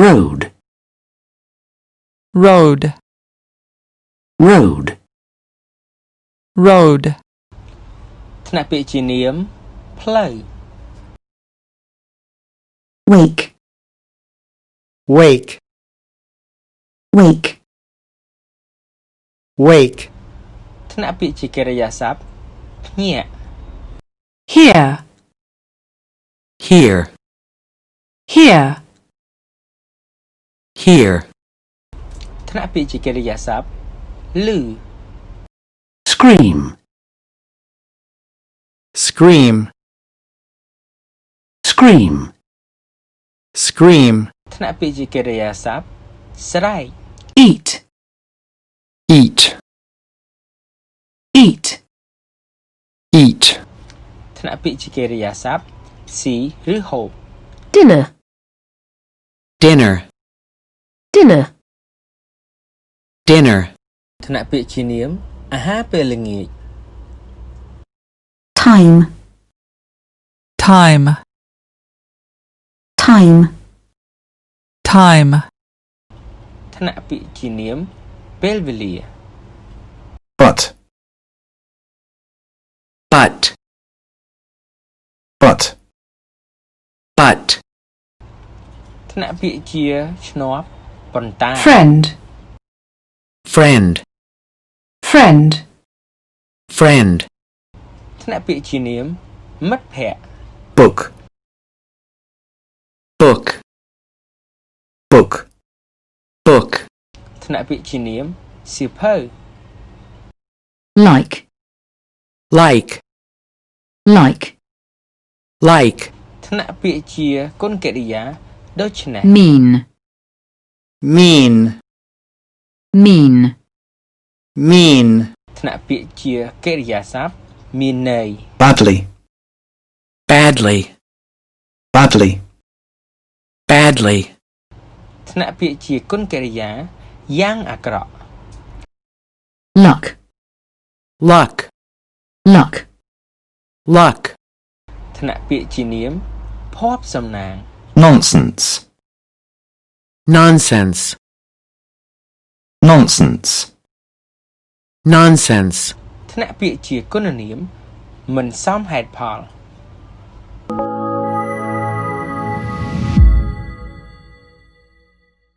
road road road road ថ្នាក់ពាក្យជានាមផ្លូវ wake wake wake wake ថ្នាក់ពាក្យជាកិរិយាសព្ទភ្ញាក់ here here here here ថ្នាក់ពាក្យជាកិរិយាសព្ទឮ scream scream scream scream ថ្នាក់ពាក្យជាកិរិយាសព្ទស្រែក eat eat eat eat ថ្នាក់ពាក្យជាកិរិយាសព្ទស៊ីឬហូប dinner dinner dinner dinner ថ្នាក់ពាក្យជានាមអាហារពេលល្ងាច time time time time ថ្នាក់ពាក្យជានាមពេលវេលា but but but but ថ្នាក់ពាក្យជាឈ្នាប់ប៉ុន្តែ friend friend friend friend ថ្នាក់ពាក្យជានាមមិត្តភក្តិ book book book book ថ្នាក់ពាក្យជានាមសៀវភៅ like like like like ថ្នាក់ពាក្យជាគុណកិរិយាដូចនេះ mean mean mean mean ថ្នាក់ពាក្យជាកិរិយាសព្ទមានន័យ badly badly badly badly ថ្នាក់ពាក្យជាគុណកិរិយាយ៉ាងអាក្រក់ luck luck luck luck ថ្នាក់ពាក្យជានាមភ័ព្វសំណាង nonsense nonsense nonsense nonsense ថ្នាក់ពាក្យជាគុណនាមមិនសមហេតុផល